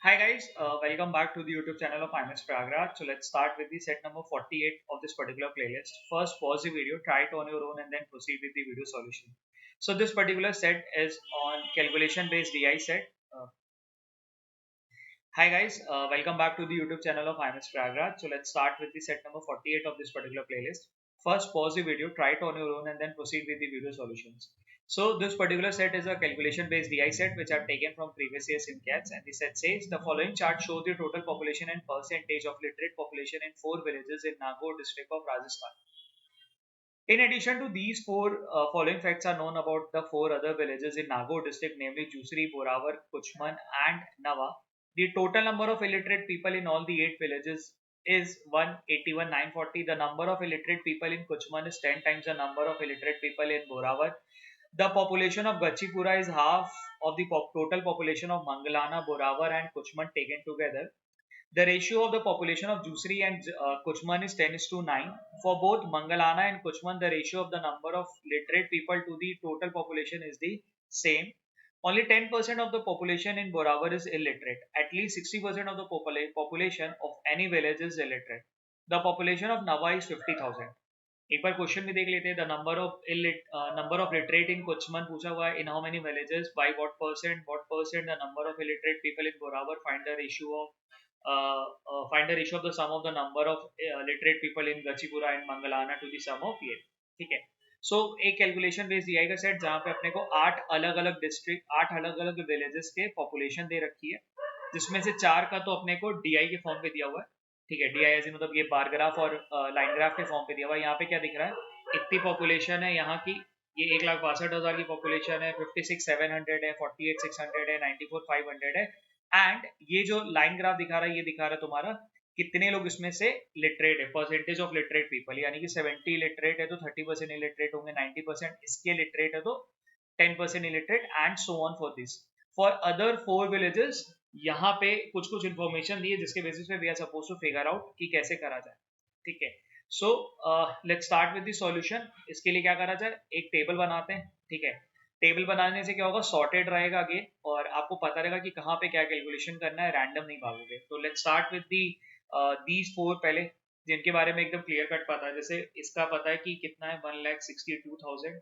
Hi guys, welcome back to the YouTube channel of IMS Pragraj. So let's start with the set number 48 of this particular playlist. First, pause the video, try it on your own, and then proceed with the video solution. So this particular set is on calculation-based DI set. Hi guys, welcome back to the YouTube channel of IMS Pragraj. So let's start with the set number 48 of this particular playlist. First, pause the video, try it on your own, and then proceed with the video solutions. So this particular set is a calculation-based DI set which I've taken from previous year's SimCats, and the set says the following chart shows the total population and percentage of literate population in 4 villages in Nagaur district of Rajasthan. In addition to these four, following facts are known about the four other villages in Nagaur district, namely Jusri, Borawar, Kuchman, and Nawa. The total number of illiterate people in all the 8 villages is 181,940. The number of illiterate people in Kuchman is 10 times the number of illiterate people in Borawar. The population of Gachipura is half of the total population of Mangalana, Borawar, and Kuchman taken together. The ratio of the population of Jusri and Kuchman is 10:9. For both Mangalana and Kuchman, the ratio of the number of literate people to the total population is the same. Only 10% of the population in Borawar is illiterate. At least 60% of the population of any village is illiterate. The population of Nawa is 50,000. एक बार question भी देख लेते हैं. The number of literate in Kuchaman पूछा हुआ है. In how many villages, by what percent the number of illiterate people in Borawar. Find the ratio of the sum of the number of literate people in Gachipura and Mangalana to the sum of ये. ठीक है. सो एक calculation based DI का set जहाँ पे अपने को 8 अलग अलग डिस्ट्रिक्ट, 8 अलग अलग विलेजेस के पॉपुलेशन दे रखी है, जिसमें से 4 का तो अपने को DI के फॉर्म पे दिया हुआ है. ठीक है, DI ऐसे मतलब ये बार ग्राफ और लाइन ग्राफ के फॉर्म पे दिया हुआ है. यहाँ पे क्या दिख रहा है, इतनी पॉपुलेशन है यहाँ की, ये 1,62,000 की पॉपुलेशन है, 56,700 है, 48,600 है, 94,500 है. एंड ये जो लाइन ग्राफ दिखा रहा है, ये दिखा रहा है तुम्हारा कितने लोग इसमें से लिटरेट है, परसेंटेज ऑफ लिटरेट पीपल. यानी कि 70 लिटरेट है तो 30% इलिटरेट होंगे, 90% इसके लिटरेट है तो 10% illiterate, and so on for this. For other 4 villages यहाँ पे कुछ कुछ इन्फॉर्मेशन दी है जिसके बेसिस पे we are suppose to figure out कि कैसे करा जाए. ठीक है. So let's start with the solution. इसके लिए क्या करा जाए, एक टेबल बनाते हैं. ठीक है. टेबल बनाने से क्या होगा, सॉर्टेड रहेगा अगेन, और आपको पता रहेगा कि कहाँ पे क्या कैलकुलेशन करना है, रैंडम नहीं भागोगे. तो let's start with the these 4 पहले, जिनके बारे में एकदम क्लियर कट पता है. जैसे इसका पता है कि कितना है, 1,62,000,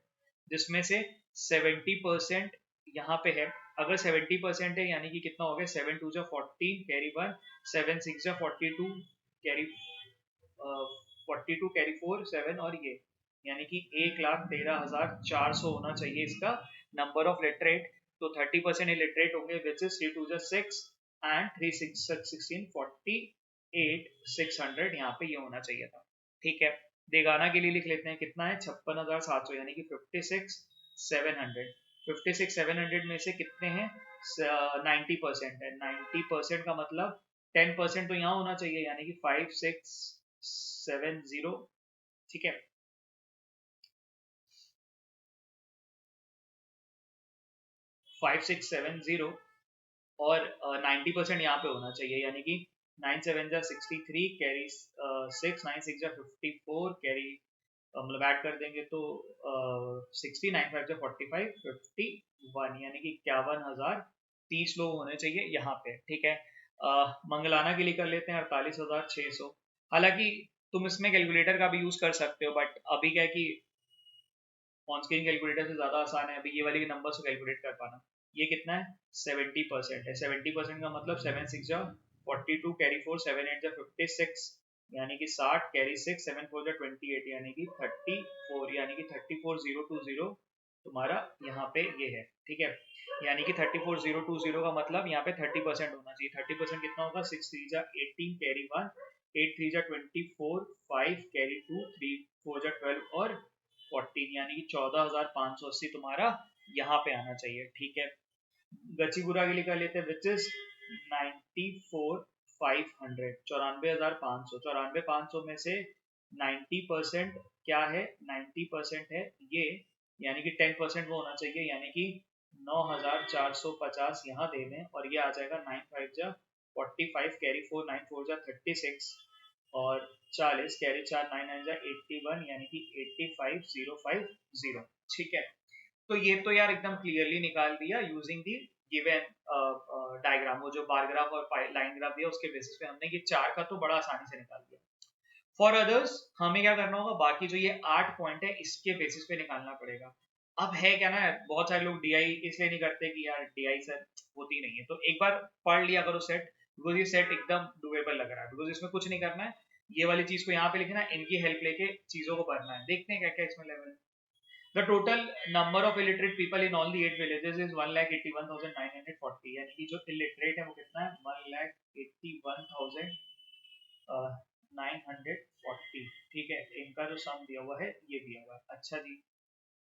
जिसमें से 70% यहाँ पे है. अगर 70% है यानी कि कितना हो गया, 7 2 जा 14 कैरी 1, 7 6 जा 42 कैरी 42 कैरी 4 7, और ये यानी कि 1,13,400 होना चाहिए इसका नंबर ऑफ लिटरेट. तो 30% इलिटरेट होंगे, विच इज 3 2 जा 6 एंड 3 6 16 48,600. यहाँ पे ये होना चाहिए था. ठीक है. देगाना के लिए लिख लेते हैं, कितना है, 56,700, यानी कि 56,700. 56,700 में से कितने हैं, 90% है. 90% का मतलब 10% तो यहाँ होना चाहिए, यानी कि 5,670. ठीक है. 5,670 और 90% यहाँ पे होना चाहिए, यानी कि 9 7 जा 63 कैरी 6, 9 6 जा 54 कैरी, मतलब ऐड कर देंगे तो 60, 9 5 जा 45, 51, यानी कि 51,030 लोग होने चाहिए यहाँ पे. ठीक है. मंगलाना के लिए कर लेते हैं 48,600. हालांकि तुम इसमें कैलकुलेटर का भी यूज कर सकते हो, बट अभी क्या है कि ऑन स्क्रीन कैलकुलेटर से ज्यादा आसान है अभी ये वाले नंबर से कैलकुलेट कर पाना. ये कितना है, 70% है. 70% का मतलब 7 6 जा 42 कैरी 4, 7 8 जा 56, यानी कि 60 कैरी 6, 7 4 जा 28, यानी कि 34, यानी कि 34,020 तुम्हारा यहाँ पे ये है. ठीक है. यानी कि 34,020 का मतलब यहाँ पे 30% होना चाहिए. 30% कितना होगा, 6 3 जा 18 कैरी 1, 8 3 जा 24, 5 कैरी 2, 3 4 जा 12 और 14, यानी कि 14,580 तुम्हारा यहाँ पे आना चाहिए. ठीक है. गचीपुरा के लिए कर लेते हैं, विच इज 94,500, 94,500. 94,500 में से 90% क्या है, 90% है ये, यानी कि 10% वो होना चाहिए, यानी कि 9,450 यहाँ दे दें, और ये आ जाएगा 9 5 जा 45 कैरी 4, 9 4 जा 36 और 40 कैरी 4, 9 9 जा 81, यानी कि 85,050. ठीक है. तो ये तो यार एकदम क्लियरली निकाल दिया यूजिंग दी गिवन डायग्राम, वो जो बार ग्राफ और लाइन ग्राफ दिया उसके बेसिस पे हमने ये 4 का तो बड़ा आसानी से निकाल दिया। फॉर अदर्स हमें क्या करना होगा, बाकी जो ये 8 पॉइंट है इसके बेसिस पे निकालना पड़ेगा। अब है क्या ना, बहुत सारे लोग डीआई इसलिए नहीं करते कि यार डीआई सर होती नहीं है, तो एक बार पढ़ लिया करो सेट, बिकॉज ये सेट एकदम डुएबल लग रहा है, बिकॉज इसमें कुछ नहीं करना है, ये वाली चीज को यहाँ पे लिखना है, इनकी हेल्प लेके चीजों को भरना है। देखते हैं क्या क्या इसमें लेवल है। The total number of illiterate people in all the 8 villages is 1,81,940, यानी कि जो illiterate है वो कितना है, 1,81,940। ठीक है, इनका जो सम दिया हुआ है ये दिया हुआ है। अच्छा जी,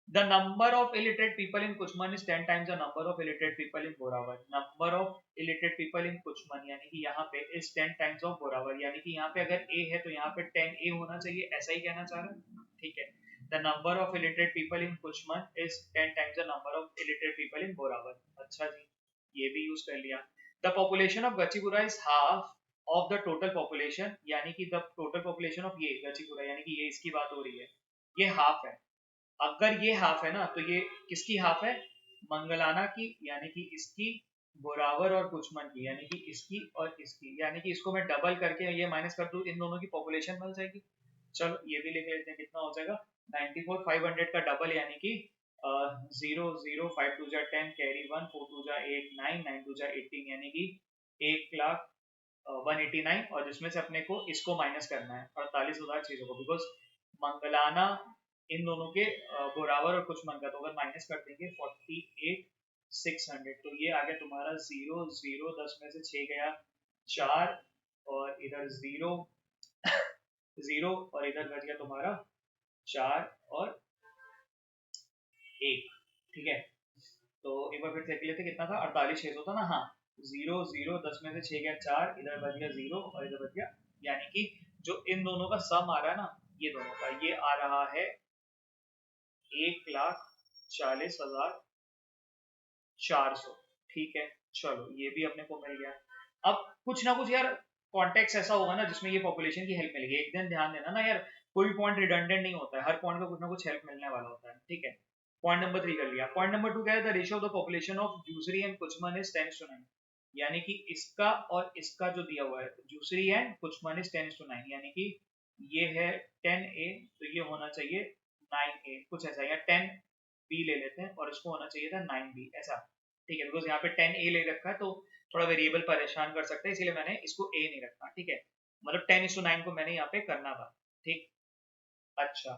the number of illiterate people in Kuchman is 10 times the number of illiterate people in Borawar. Number of illiterate people in Kuchman यानी कि यहाँ पे is 10 times of Borawar, यानी कि यहाँ पे अगर A है तो यहाँ पे 10A होना चाहिए, ऐसा ही कहना चाह रहा है। ठीक है, the number of illiterate people in Kuchman is 10 times the number of illiterate people in Borawar। अच्छा जी, ये भी यूज कर लिया। The population of Gachipura is half of the total population, यानी कि the total population of ये Gachipura, यानी कि ये इसकी बात हो रही है, ये हाफ है। अगर ये हाफ है ना तो ये किसकी हाफ है, मंगलाना की, यानी कि इसकी, बोरावर और कुचमन की, यानी कि इसकी और इसकी, यानी कि इसको मैं डबल करके ये माइनस कर दूं, इन दोनों की पॉपुलेशन मिल जाएगी। चलो ये भी लिख लेते हैं, कितना हो जाएगा 94,500 का डबल, यानी कि 0,0,5 2 जा 10 कैरी 1 4 2 जा 8 9 9 2 जा 18, यानी कि 1,189, और जिसमें से अपने को इसको माइनस करना है 48,600 को, बिकॉज मंगलाना इन दोनों के बोरावर और कुछ मन का, तो अगर माइनस कर देंगे 48,600, तो ये आ गया तुम्हारा 0 0 10 में से 6 गया 4, और इधर 0 0, और इधर बच गया तुम्हारा 4 और 1। ठीक है, तो एक बार फिर देख लेते कितना था, 48,600 था ना। हाँ, 0 0 10 में से 6 गया 4, इधर बच गया 0 और इधर बच गया, यानी कि जो इन दोनों का सम आ रहा है ना, ये दोनों का ये आ रहा है 1,40,400। ठीक है, चलो ये भी अपने को मिल गया। अब कुछ ना कुछ यार कॉन्टेक्स्ट ऐसा होगा ना जिसमें ये पॉपुलेशन की हेल्प मिलेगी, एक दिन ध्यान देना ना यार, कोई पॉइंट रिडंडेंट नहीं होता है, हर पॉइंट का कुछ ना कुछ हेल्प मिलने वाला होता है। ठीक है, पॉइंट नंबर 3 कर लिया। पॉइंट नंबर 2 क्या है, the ratio of the population of Jusari and Kuchaman is 10:9, यानी कि इसका और इसका जो दिया हुआ है, जूसरी एंड कुचमन इज 10:9, यानी कि ये है 10A तो ये होना चाहिए 9A, कुछ ऐसा, या 10B ले लेते हैं और इसको होना चाहिए था 9B, ऐसा। ठीक है, बिकॉज यहाँ पे 10A ले रखा है तो थोड़ा वेरिएबल परेशान कर सकता है, इसीलिए मैंने इसको A नहीं रखा। ठीक है, मतलब 10:9 को मैंने यहाँ पे करना था। ठीक, अच्छा,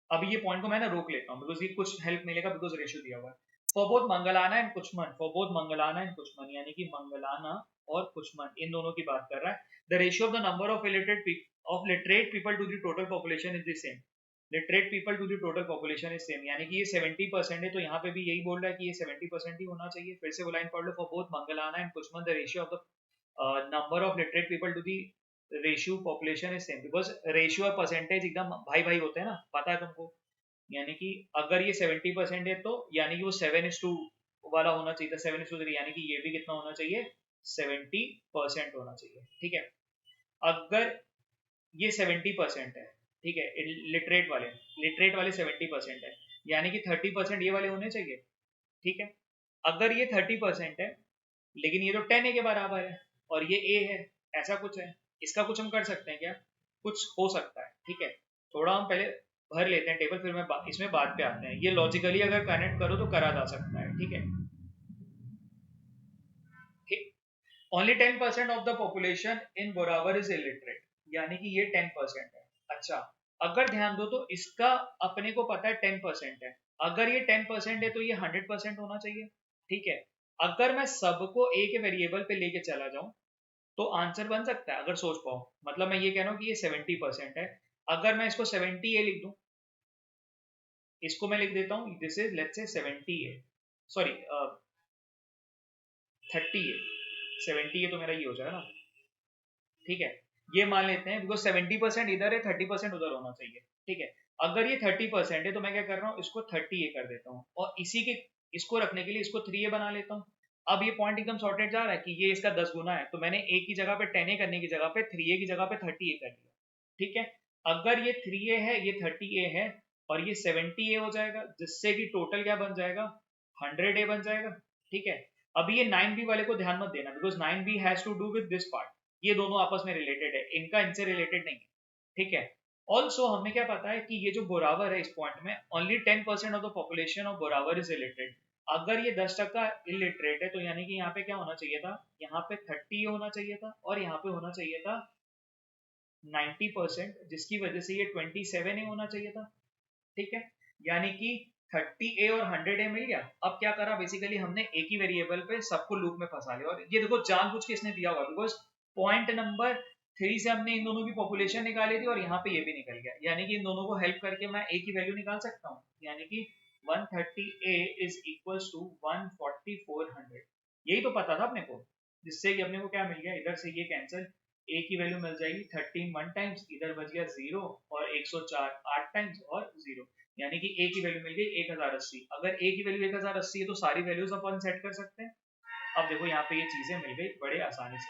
अब ये पॉइंट को मैं ना रोक लेता हूँ, बिकॉज ये कुछ हेल्प मिलेगा, बिकॉज रेशियो दिया हुआ है। For both Manglana and Kuchaman, for both Manglana and Kuchaman, यानी कि मंगलाना और कुचमन इन दोनों की बात कर रहा है। The ratio of the number of literate people to the total population is the same, literate people to the total population is same, यानी कि ये 70% है, तो यहाँ पे भी यही बोल रहा है कि ये 70% ही होना चाहिए। फिर से वो लाइन पढ़ लो, for both Manglana and Kuchaman the ratio of the number of literate people to the ratio population is same, because ratio और percentage एकदम भाई भाई होते हैं ना, पता है तुमको। यानी कि अगर ये 70% है तो यानी कि वो 7:2 वाला होना चाहिए था, 7:3, यानी कि ये भी कितना होना चाहिए, 70% होना चाहिए। ठीक है, अगर ये 70% है, ठीक है, लिटरेट वाले 70% है, यानी कि 30% ये वाले होने चाहिए। ठीक है, अगर ये 30% है लेकिन ये तो 10A के बराबर है और ये A है, ऐसा कुछ है, इसका कुछ हम कर सकते हैं क्या, कुछ हो सकता है। ठीक है, थोड़ा हम पहले भर लेते हैं टेबल, फिर मैं इसमें बात पे आते हैं। ये लॉजिकली अगर कनेक्ट करो तो करा जा सकता है। ठीक है, ठीक, only 10% of the population in Borawar is illiterate, यानी कि ये 10% है। अच्छा, अगर ध्यान दो तो इसका अपने को पता है 10% है, अगर ये 10% है तो ये 100% होना चाहिए। ठीक है, अगर मैं सबको ए के वेरिएबल पे लेके चला जाऊं तो आंसर बन सकता है, अगर सोच पाओ। मतलब मैं ये कह रहा हूं कि ये 70% है, अगर मैं इसको 70A लिख दूं, इसको मैं लिख देता हूं, this is let's say 70A, sorry 30A, 70A तो मेरा ये हो जाएगा ना। ठीक है, ये मान लेते हैं, बिकॉज 70% इधर है, 30% उधर होना चाहिए। ठीक है, अगर ये 30% है तो मैं क्या कर रहा हूँ, इसको 30A कर देता हूँ, और इसी के इसको रखने के लिए इसको 3A बना लेता हूँ। अब ये पॉइंट एकदम सॉर्टेड जा रहा है कि ये इसका 10 गुना है, तो मैंने A की जगह पे 10A करने की जगह पे 3A की जगह पे 30A कर दिया। ठीक है, अगर ये 3A है, ये 30A है, और ये 70A हो जाएगा, जिससे कि टोटल क्या बन जाएगा, 100A बन जाएगा। ठीक है, अब ये 9b वाले को ध्यान मत देना, because 9b has to do with this part, ये दोनों आपस में रिलेटेड है, इनका इनसे रिलेटेड नहीं है, ठीक है। ऑल्सो हमें क्या पता है कि ये जो बोरावर है इस पॉइंट में, only 10% of the population of Borawar is illiterate. अगर ये 10% इलिटरेट है तो यानी कि यहाँ पे क्या होना चाहिए था, यहाँ पे 30 होना चाहिए था और यहाँ पे होना चाहिए था 90%, जिसकी वजह से ये 27 होना चाहिए था, ठीक है। यानी कि 30A और 100A मिल गया। अब क्या करा, बेसिकली हमने एक ही वेरिएबल पे सबको लूप में फंसा लिया, और ये देखो जानबूझ के इसने दिया हुआ, बिकॉज पॉइंट नंबर 3 से हमने इन दोनों की पॉपुलेशन निकाली थी और यहाँ पे ये भी निकल गया, यानी कि इन दोनों को हेल्प करके मैं एक ही वैल्यू निकाल सकता हूँ, यानी कि 130A इज इक्वल टू 14400। यही तो पता था अपने को, जिससे कि अपने को क्या मिल गया, इधर से ये कैंसिल, ए की वैल्यू मिल जाएगी 13 वन टाइम्स, इधर बच गया 0 और 104 8 टाइम्स और 0, यानी कि ए की वैल्यू मिल गई 1080। अगर ए की वैल्यू 1080 है तो सारी वैल्यूज अपन सेट कर सकते हैं। अब देखो यहाँ पे ये चीजें मिल गई बड़े आसानी से,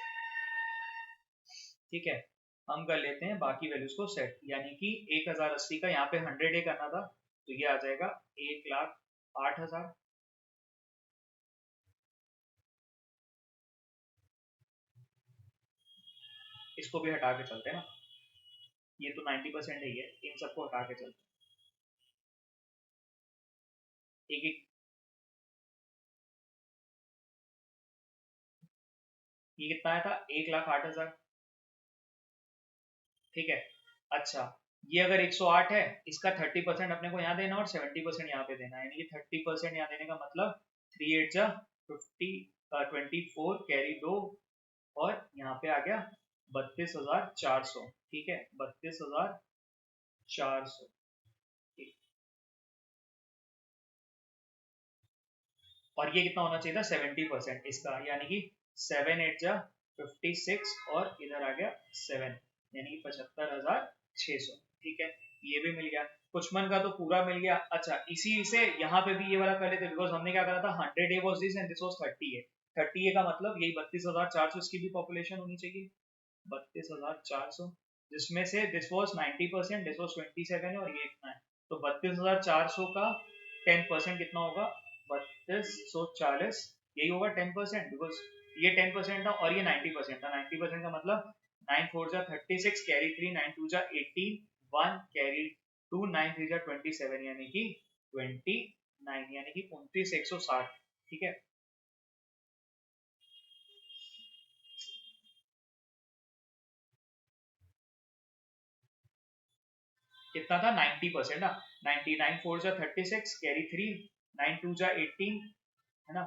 ठीक है। हम कर लेते हैं बाकी वैल्यूज को सेट, यानी कि 1080 का यहाँ पे 100A करना था, तो ये आ जाएगा 1,08,000। इसको भी हटा के चलते हैं ना, ये तो 90% ही है, इन सबको हटा के चलते हैं एक एक। ये कितना आया था, 1,08,000, ठीक है। अच्छा, ये अगर 108 है, इसका 30% अपने को यहाँ देना और 70% यहाँ पे देना है, यानी कि 30% यहाँ देने का मतलब 3 8 जा 50 24 कैरी 2, और यहाँ पे आ गया 32,400, ठीक है, 32,400, ठीक। और ये कितना होना चाहिए था, 70% इसका, यानी कि 7 8 जा 56 और इधर आ गया 7, यानी कि 75,600, ठीक है। ये भी मिल गया, कुछमन का तो पूरा मिल गया। अच्छा, इसी से यहाँ पे भी ये वाला कर लेते, बिकॉज हमने क्या करा था, 100A was this and this was 30A। 30A का मतलब यही 32,400 इसकी भी पॉपुलेशन होनी चाहिए, 32,400, जिसमें से दिस वाज 90%, दिस वाज 27 और ये इतना है, तो 32,400 का 10% कितना होगा, 3240, यही होगा 10%, बिकॉज ये 10% था और ये 90% था। 90% का मतलब 9 4 जा 36 कैरी 3, 9 2 जा 18, 1 कैरी 2, 9 3 जा 27, यानी कि 29, यानी कि 29,160, ठीक है। कितना था, 90%, ना 99 4 जा 36 कैरी 3, 9 2 जा 18, है ना,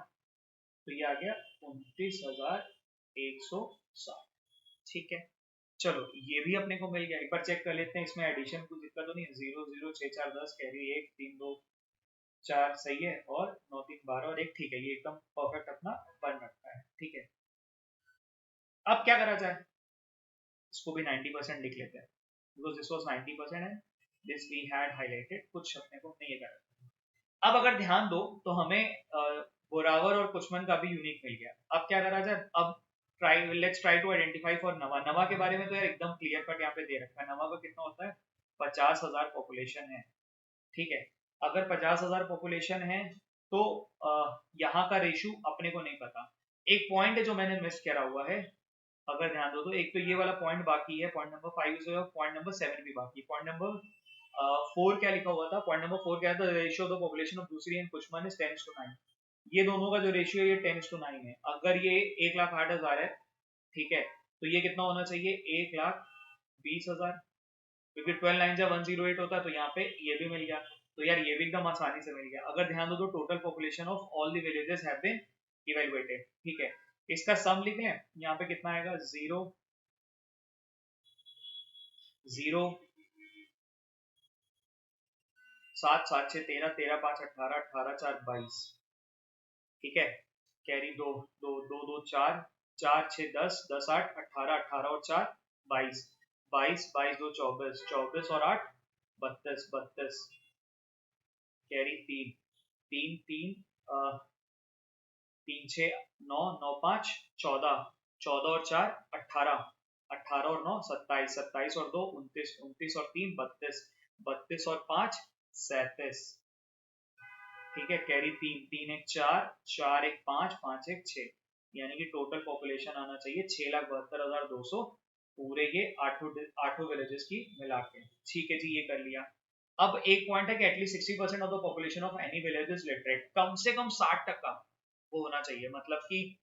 तो ये आ गया 29,160, ठीक है। चलो, ये भी अपने को मिल गया, एक बार चेक कर लेते हैं, इसमें एडिशन कुछ दिक्कत तो नहीं है, 0 0 6 4 10 कैरी 1 3 2 4 सही है, और 9 3 12 और 1, ठीक है, ये एकदम परफेक्ट अपना बन रखा है, ठीक है। अब क्या करा जाए, इसको भी 90% लिख लेते हैं, बिकॉज दिस वाज 90% है, दिस वी हैड हाईलाइटेड, कुछ अपने को नहीं करा। अब अगर ध्यान दो तो हमें बोरावर और कुचमन का भी यूनिक मिल गया। अब क्या करा जाए, अब let's try to identify for Nawa. Nawa के बारे में तो यार एकदम क्लियर कट यहाँ पे दे रखा है, नवा का कितना होता है, 50,000 पॉपुलेशन है, ठीक है। अगर 50,000 पॉपुलेशन है तो यहाँ का रेशो अपने को नहीं पता। एक पॉइंट है जो मैंने मिस करा हुआ है, अगर ध्यान दो तो, एक तो ये वाला पॉइंट बाकी है, पॉइंट नंबर 5 से, पॉइंट नंबर 7 भी बाकी है। पॉइंट नंबर 4 क्या लिखा हुआ था, पॉइंट नंबर 4 क्या था, ratio of the population of दूसरी एंड कुचमन इज 10:9। ये दोनों का जो रेशियो है ये 10:9 है। अगर ये 1,08,000 है, ठीक है, तो ये कितना होना चाहिए, 1,20,000, क्योंकि 12 9 जा 108 होता है, तो यहाँ पे ये भी मिल गया। तो यार ये भी एकदम आसानी से मिल गया। अगर ध्यान दो तो total population of all the villages have been evaluated, ठीक है। इसका सम लिख लें, यहाँ पे कितना आएगा, 0 0 7 7 6 13 13 5 18 18 4 22, ठीक है। कैरी 2 2 2 2 4 4 6 10 10 8 18 18 और 4 22, 22 22 2 24 24 और 8 32 32, कैरी 3 3 3 3 6 9 9 5 14 14 और 4 18 18 और 9 27 27 और 2 29 29 और 3 32 32 और 5 37, ठीक है, कैरी 3, 3 एक 4, 4 एक 5, 5 एक 6, यानी कि टोटल पॉपुलेशन आना चाहिए 6,72,200 पूरे ये आठों विलेजेस की मिला के। ठीक है जी, ये कर लिया। अब एक पॉइंट है कि at least 60% of the population of any village is literate, कम से कम 60% वो होना चाहिए, मतलब कि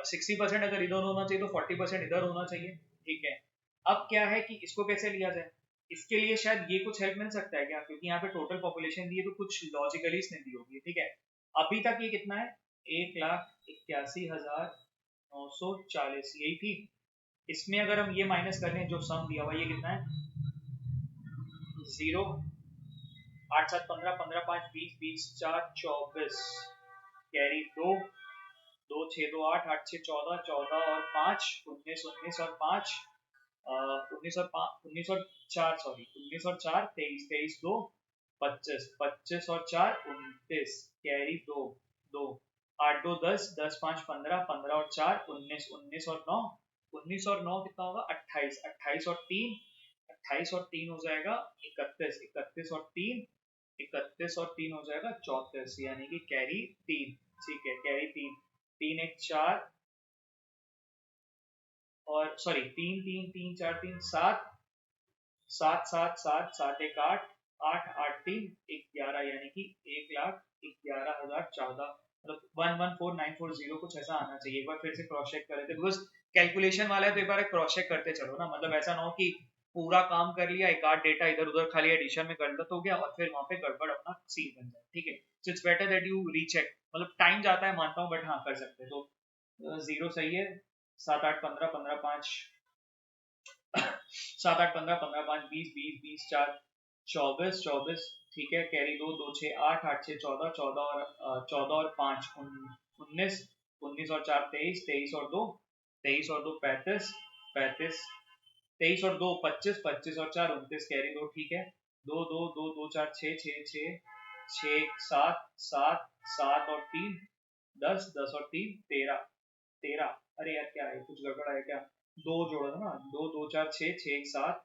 60% अगर इधर होना चाहिए तो 40% इधर होना चाहिए। ठीक है, अब क्या है कि इसको कैसे लिया जाए, इसके लिए शायद ये कुछ हेल्प मिल सकता है क्या, क्योंकि यहाँ पे टोटल पॉपुलेशन दी है तो कुछ लॉजिकली इसने दी होगी। ठीक है, अभी तक ये कितना है, 1,81,940 यही थी। इसमें अगर हम ये माइनस कर लें जो सम दिया हुआ, ये कितना है, 0, 8 7 15, 15 5 20, 20 4 24, कैरी 2, 2 6 2 8, 8 6 14, 14 और 5 19, 19 और 5 19 और 4, सॉरी 19 और 4 23, 23 2 25, 25 और 4 29, कैरी 2 2, 8 2 10, 10 5 15, 15 और 4 19, 19 और 9, 19 और 9 कितना होगा, 28, 28 और 3, 28 और 3 हो जाएगा 31, 31 और 3, 31 और 3 हो जाएगा 34, यानी कि कैरी 3। ठीक है, कैरी 3, 3 एक 4 और सॉरी 3 3 3 4 3 7, 7 7 7 7 एक 8, 8 8 3 11, यानी कि 1,11,014, मतलब 114940 कुछ ऐसा आना चाहिए। एक बार फिर से क्रॉस चेक कर लेते, बिकॉज कैलकुलेशन वाला है तो एक बार क्रॉस चेक करते चलो ना, मतलब ऐसा ना हो कि पूरा काम कर लिया, एक आध डेटा इधर उधर खाली एडिशन में गलत हो गया और फिर वहां पे गड़बड़ अपना सीन बन जाए। ठीक है, so it's better that you recheck, मतलब टाइम जाता है मानता हूँ, बट हाँ कर सकते हैं। तो 0 सही है, 7 8 15 15 5 7 8 15 15 5 20 20 20 4 24 24, ठीक है, कैरी 2 2 6 8 8 6 14, 14 और 5 19, 19 और 4 23, 23 और 2 23 और 2 35, 35 23 और 2 25, 25 और 4 29, कैरी 2, ठीक है, 2 2 2 2 4 6 6 6 6 7 7 7 और 3 10, 10 और 3 13, 13, अरे यार क्या है, कुछ गड़बड़ है क्या, दो जोड़ा था ना, 2 2 4 6 6 1 7,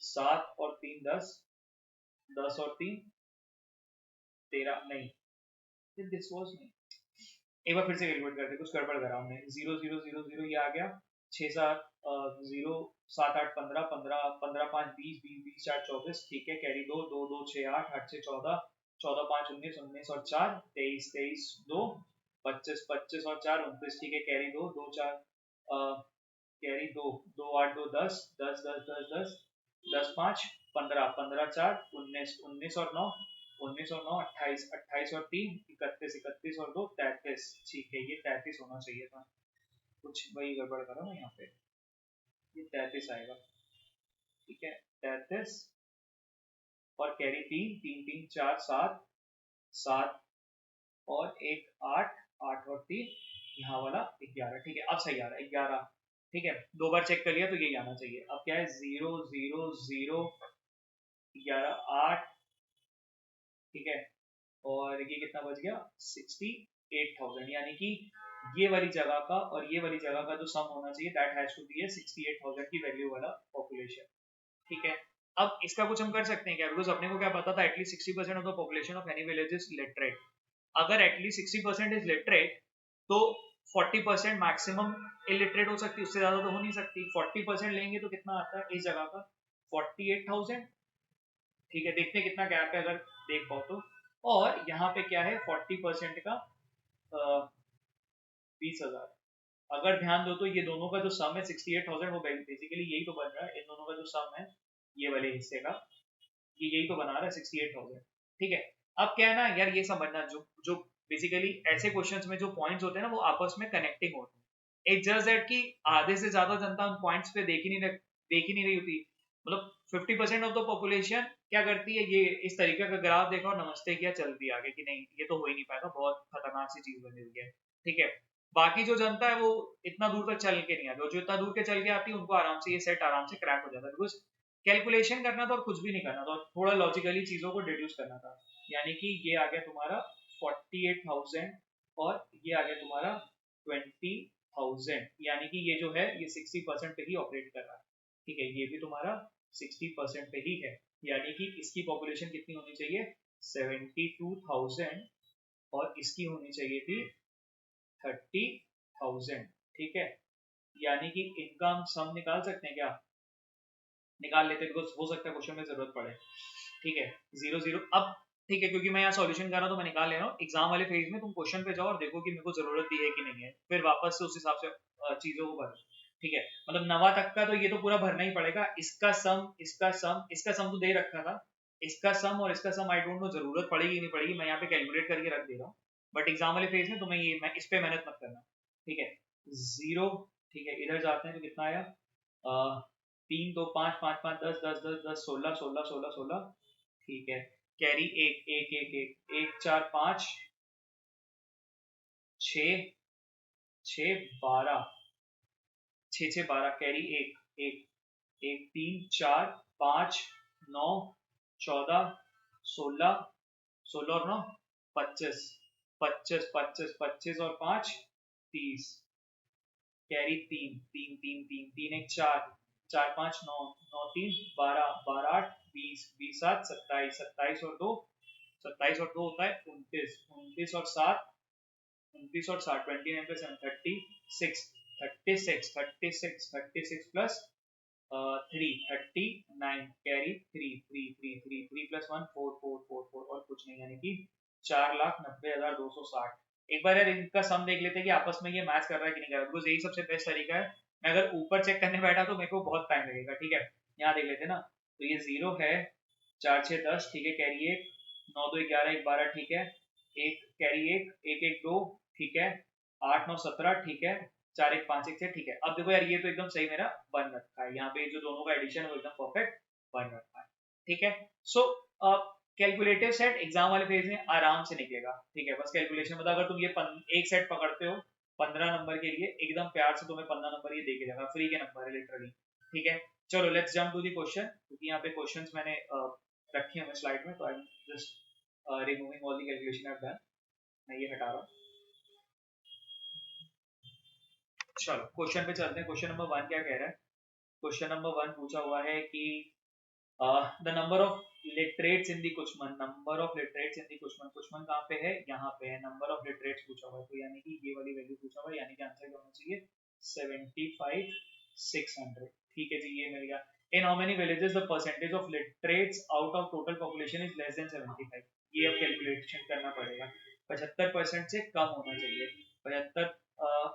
7 और 3 10, 10 और 3 13, नहीं दिस वाज नहीं, एक बार फिर से कैलकुलेट करते, कुछ गड़बड़ करा हमने, 0 0 0 0 ये आ गया, 6 7 0 7 8 15 15 15 5 20 20 20 4 24, ठीक है, कैरी 2 2 2 6 8 8 6 14, 14 5 19 19 और 4 23 23 2 25 25 और 4 29, ठीक है, कैरी 2 2 4 कैरी 2 2 8 2 10 10 10 10 10 10 5 15 15 4 19 19 और 9 19 और 9 28 28 और 3 31 31 और 2 33, ठीक है, ये 33 होना चाहिए था, कुछ वही गड़बड़ करो ना यहाँ पे, ये 33 आएगा। ठीक है, 33 और कैरी 3 3 3 4 7 7 और एक 8 8 और 3, यहाँ वाला 11, ठीक है, अब सही आ रहा है 11। ठीक है, दो बार चेक कर लिया तो यही आना चाहिए। अब क्या है, 0 0 0 11 8, ठीक है, और ये कितना बच गया, 68,000, यानी कि ये वाली जगह का और ये वाली जगह का जो सम होना चाहिए, दैट हैज टू बी 68,000 की वैल्यू वाला पॉपुलेशन। ठीक है, अब इसका कुछ हम कर सकते हैं क्या, बिकॉज अपने को क्या पता था, at least 60% of the population of any village is literate. अगर एटलीस्ट 60% इज लिटरेट तो 40% मैक्सिमम इलिटरेट हो सकती है, उससे ज्यादा तो हो नहीं सकती। 40% लेंगे तो कितना आता है इस जगह का, 48,000। ठीक है, देखते हैं कितना गैप है अगर देख पाओ तो, और यहाँ पे क्या है 40% का 20,000। अगर ध्यान दो तो ये दोनों का जो सम है 68,000, वो बेसिकली यही तो बन रहा है, इन दोनों का जो सम है ये वाले हिस्से का, ये यही तो बना रहा है 68,000। ठीक है, अब क्या है ना यार, ये समझना, जो जो बेसिकली ऐसे क्वेश्चंस में जो पॉइंट्स होते हैं ना वो आपस में कनेक्टिंग होते हैं। इट्स जस्ट दैट कि आधे से ज्यादा जनता उन पॉइंट्स पे देख ही नहीं रही होती, मतलब 50% ऑफ द पॉपुलेशन क्या करती है, ये इस तरीके का ग्राफ देखा और नमस्ते किया, चल दिया आगे कि नहीं ये तो हो ही नहीं पाएगा, बहुत खतरनाक सी चीज बनी हुई है। ठीक है, बाकी जो जनता है वो इतना दूर तक चल के नहीं आती, और जो इतना दूर के चल के आती है उनको आराम से ये सेट आराम से क्रैक हो जाता है, बिकॉज कैलकुलेशन करना था और कुछ भी नहीं करना था, और थोड़ा लॉजिकली चीजों को डिड्यूस करना था। यानी कि ये आ गया तुम्हारा 48,000 और ये आ गया तुम्हारा 20,000, यानी कि ये जो है ये 60% पे ही ऑपरेट कर रहा है। ठीक है, ये भी तुम्हारा 60% पे ही है, यानी कि इसकी पॉपुलेशन कितनी होनी चाहिए, 72,000 और इसकी होनी चाहिए थी 30,000। ठीक है, यानी कि इनका हम सम निकाल सकते हैं क्या? निकाल लेते हैं, बिकॉज हो सकता है क्वेश्चन में जरूरत पड़े। ठीक है, 0 0 अब ठीक है, क्योंकि मैं यहाँ सॉल्यूशन कर रहा हूँ तो मैं निकाल ले रहा हूँ। एग्जाम वाले फेज में तुम क्वेश्चन पे जाओ और देखो कि मेरे को जरूरत भी है कि नहीं है, फिर वापस से उस हिसाब से चीजों को भरो। ठीक है, मतलब 9 तक का तो ये तो पूरा भरना ही पड़ेगा। इसका सम, इसका सम, इसका सम तो दे रखा था, इसका सम और इसका सम आई डोंट नो जरूरत पड़ेगी नहीं पड़ेगी, मैं यहाँ पे कैलकुलेट करके रख दे रहा हूँ। बट एग्जाम वाले फेज में तुम्हें ये, मैं इस पे मेहनत मत करना। ठीक है, 0। ठीक है, इधर जाते हैं तो कितना आया? 3 2 5 5 5 10 10 10 10 16 16 16 16। ठीक है, कैरी 1 1 1 1 1 4 5 6 6 12 6 6 12 कैरी 1 1 1 3 4 5 9 14 16 16 और 9 25 25 25 25 और 5 30 कैरी 3 3 3 3 3 1 4 4 5 9 9 3 12 12 8 20 20 7 27 27 और 2 27 और 2 होता है 29 29 और 7 29 और 7 29 प्लस 7 36 36 36 36 प्लस 3 39 कैरी 3 3 3 3 3 प्लस 1 4 4 4 4 और कुछ नहीं, यानी कि 4,90,260। एक बार यार इनका सम देख लेते हैं कि आपस में ये मैच कर रहा है कि नहीं कर रहा है, बिकॉज यही सबसे बेस्ट तरीका है। मैं अगर ऊपर चेक करने बैठा तो मेरे को बहुत टाइम लगेगा। ठीक है, यहाँ देख लेते हैं ना, तो ये 0 है, 4 6 10। ठीक है, कैरी 1 9 2 11 1 12। ठीक है, एक कैरी 1 1 1 2। ठीक है, 8 9 17। ठीक है, 4 1 5 1 6। ठीक है, अब देखो यार ये तो एकदम सही मेरा बन रखा है, यहाँ पे जो दोनों का एडिशन है वो एकदम परफेक्ट बन रखा है। ठीक है, सो कैलकुलेटिव सेट एग्जाम वाले पेज में आराम से निकलेगा। ठीक है, बस कैलकुलेशन मतलब अगर तुम ये एक सेट पकड़ते हो 15 नंबर के लिए, एकदम प्यार से तुम्हें 15 नंबर ये दे के जाएगा, फ्री के नंबर है लिटरली। ठीक है, चलो let's jump to the question, क्योंकि यहाँ पे क्वेश्चंस मैंने रखे हैं स्लाइड में, तो I am just removing all the calculation I have done. मैं ये हटा रहा हूँ। चलो क्वेश्चन पे चलते हैं। क्वेश्चन नंबर 1 क्या कह रहा है? क्वेश्चन नंबर 1 पूछा हुआ है कि the number of literates in the Kushaman, number of literates in the Kushaman. Kushaman कहाँ पे है? यहाँ पे है। नंबर ऑफ लिटरेट्स पूछा हुआ है, तो यानी कि ये वाली वैल्यू पूछा हुआ है, यानी कि आंसर क्या होना चाहिए? 75,600। ठीक है जी, ये मिल गया। इन how many villages the percentage of literates out of total population is less than 75? ये अब कैलकुलेशन करना पड़ेगा। 75% से कम होना चाहिए। 75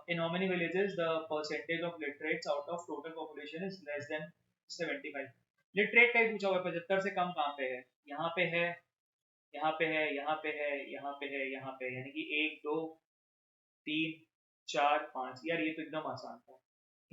in how many villages the percentage of literates out of total population is less than 75? Literate का ही पूछा हुआ है, 75 से कम कहाँ पे है? यहाँ पे है, यहाँ पे है, यहाँ पे है, यहाँ पे है, यहाँ पे, यानी कि 1 2 3 4 5। यार ये तो एकदम आसान था।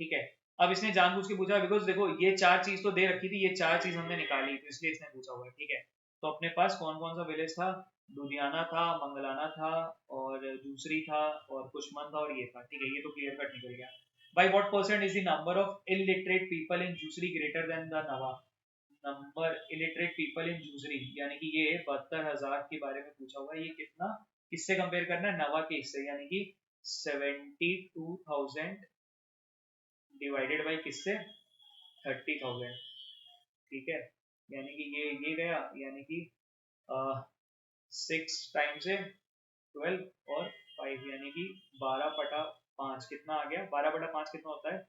ठीक है, अब इसने जानबूझ के पूछा, बिकॉज देखो ये 4 चीज तो दे रखी थी, ये 4 चीज हमने निकाली, तो इसलिए इसने पूछा हुआ है। ठीक है, तो अपने पास कौन कौन सा विलेज था? लुधियाना था, मंगलाना था, और दूसरी था, और कुशमन था, और ये था। ठीक है, ये तो क्लियर कट निकल गया। By what percent is the number of illiterate people in Jusri greater than the Nawa? Number illiterate people in Jusari, यानी कि ये 72,000 के बारे में पूछा हुआ है। ये कितना, किससे कंपेयर करना है? नवा के इससे, यानी कि 72,000 डिवाइडेड बाई किससे? 30,000। ठीक है, यानी कि ये गया, यानी कि 6 टाइम से 12 और 5, यानी कि 12/5 कितना आ गया? 12/5 कितना होता है?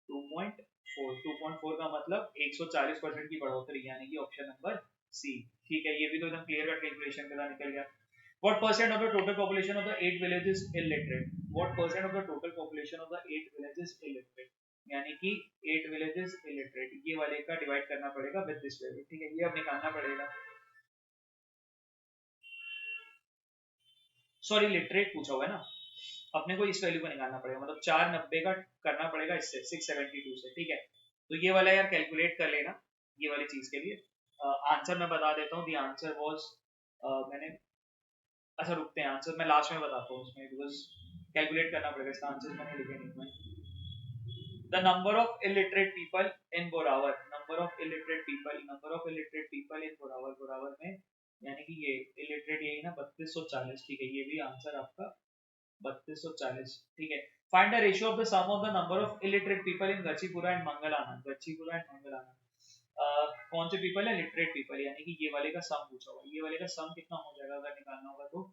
2.4। 2.4 का मतलब 140% की बढ़ोतरी, यानी कि ऑप्शन नंबर सी। ठीक है, ये भी तो एकदम क्लियर कट कैलकुलेशन के साथ निकल गया। What percent of the total population of the 8 villages illiterate? What percent of the total population of the 8 villages illiterate? यानी कि 8 villages illiterate, ये वाले का डिवाइड करना पड़ेगा विद दिस वैल्यू। ठीक है, ये अब निकालना पड़ेगा। सॉरी, लिटरेट पूछा हुआ है ना, अपने को इस वैल्यू को निकालना पड़ेगा, मतलब 490 का करना पड़ेगा इससे 672 से। ठीक है, तो ये वाला यार कैलकुलेट कर लेना ये वाली चीज के लिए। आंसर मैं बता देता हूँ। दी आंसर वाज, मैंने, अच्छा रुकते हैं, आंसर मैं लास्ट में बताता हूँ उसमें, बिकॉज कैलकुलेट करना पड़ेगा। इसका आंसर मैंने लिखे नहीं मैं। The number of illiterate people in Borawar, number of illiterate people, number of illiterate people in Borawar, Borawar में, यानी कि ये इलिटरेट यही ना 3240। ठीक है, ये भी आंसर आपका 3240। ठीक है, find the ratio of the sum of the number of illiterate people in Gachipura and Manglana, Gachipura and Manglana. कौन से पीपल है, लिटरेट पीपल, यानी कि ये वाले का सम पूछा हुआ, ये वाले का सम कितना हो जाएगा अगर निकालना होगा तो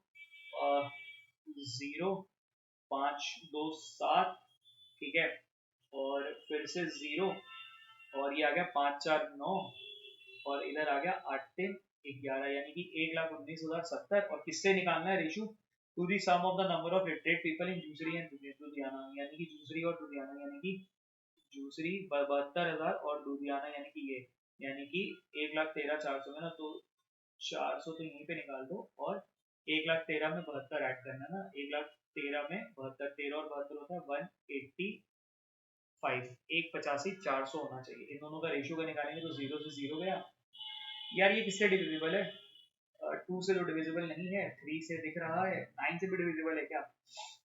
0, 5, 2, 7, ठीक है, और फिर से 0, और ये आ गया 5, 4, 9, और इधर आ गया 8, 3, 11, यानी कि 1,19,070, और किससे निकालना है ratio, to the sum of the number of literate people in Jusri and Ludhiana, यानी कि जूसरी और लुधियाना, यानी कि जूसरी 72,000 और लुधियाना यानी कि ये, यानी कि 1,13,400 में ना, तो 400 तो यहीं पे निकाल दो, और 1,13,000 में 72 ऐड करना ना, 1,13,000 में 72, 13 और 72 होता है 185, 185,400 होना चाहिए। इन दोनों का रेशियो का निकालेंगे तो 0 से 0 गया। यार ये किससे डिविजिबल है, 2 से तो डिविजिबल नहीं है, 3 से दिख रहा है, 9 से भी डिविजिबल है क्या,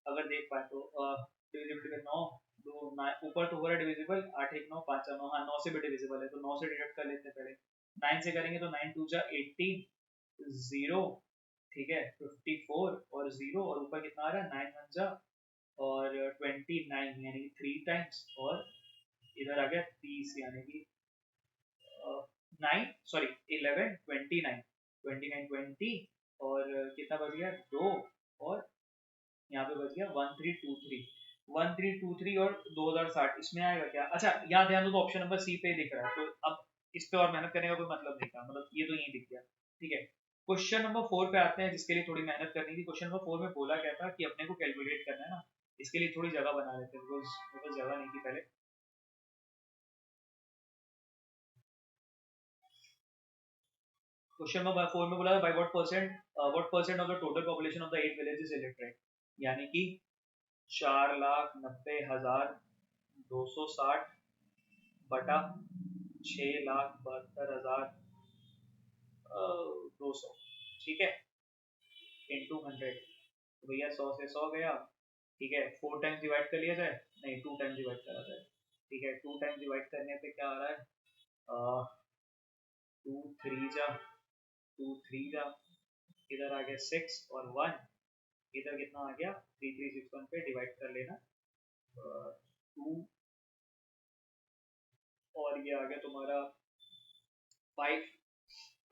अगर देख पाए तो डिविजिबल 9, 2 ऊपर तो हो रहा है डिविजिबल, 8, 1, 9, 5, 4, 9, हाँ 9 से भी डिविजिबल है, तो 9 से डिडक्ट कर लेते हैं पहले, 9 से करेंगे तो 9 2 जा 80, 0, ठीक है, 54 और 0, और ऊपर कितना आ रहा है 9 1 जा और 29, यानी कि 3 टाइम्स, और इधर आ गया 30, यानी कि 9 सॉरी 11 29, 29 20, और कितना बच गया 2, और यहाँ पे बच गया 1323 और 2060, इसमें आएगा क्या, अच्छा यहाँ ध्यान दो तो ऑप्शन नंबर सी पे दिख रहा है, तो अब इस पे और मेहनत करने का कोई मतलब नहीं था, मतलब ये तो यही दिख गया, ठीक है। क्वेश्चन नंबर 4 पे आते हैं, जिसके लिए थोड़ी मेहनत करनी थी। क्वेश्चन नंबर 4 में बोला क्या था कि अपने को कैलकुलेट करना है ना, इसके लिए थोड़ी जगह बना लेते हैं, बिकॉज जगह नहीं थी पहले। क्वेश्चन नंबर 4 में बोला था bye what percent of the total population of the 8 village is illiterate, यानी कि 4,90,260 बटा 6,72,200, ठीक है, इंटू 100, तो भैया 100 से 100 गया, ठीक है, 4 टाइम्स डिवाइड कर लिया जाए, नहीं 2 टाइम्स डिवाइड करा जाए, ठीक है, 2 टाइम्स डिवाइड करने पे क्या आ रहा है, 2 3 जा, इधर आ गया 6 और 1, इधर कितना आ गया 3361 पे डिवाइड कर लेना, 2, और ये आ गया तुम्हारा 5।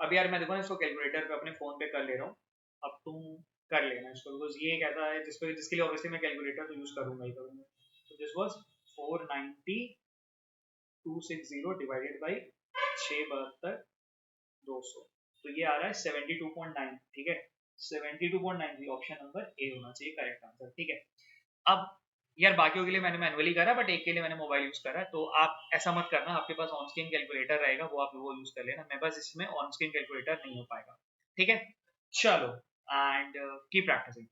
अब यार मैं देखो ना इसको कैलकुलेटर पे अपने फोन पे कर ले रहा हूँ, अब तुम कर लेना इसको, बिकॉज ये कहता है जिसके लिए ऑब्वियसली मैं कैलकुलेटर तो यूज करूंगा ही करूंगा। तो दिस वाज 490,260 डिवाइडेड बाई 6,72,200, तो ये आ रहा है 72.9, ठीक है, 72.9, ऑप्शन नंबर ए होना चाहिए करेक्ट आंसर, ठीक है। अब यार बाकियों के लिए मैंने मैनुअली करा, बट एक के लिए मैंने मोबाइल यूज करा, तो आप ऐसा मत करना, आपके पास ऑन स्क्रीन कैलकुलेटर रहेगा, वो आप वो यूज कर लेना, मेरे पास इसमें ऑन स्क्रीन कैलकुलेटर नहीं हो पाएगा, ठीक है। चलो, एंड कीप प्रैक्टिसिंग।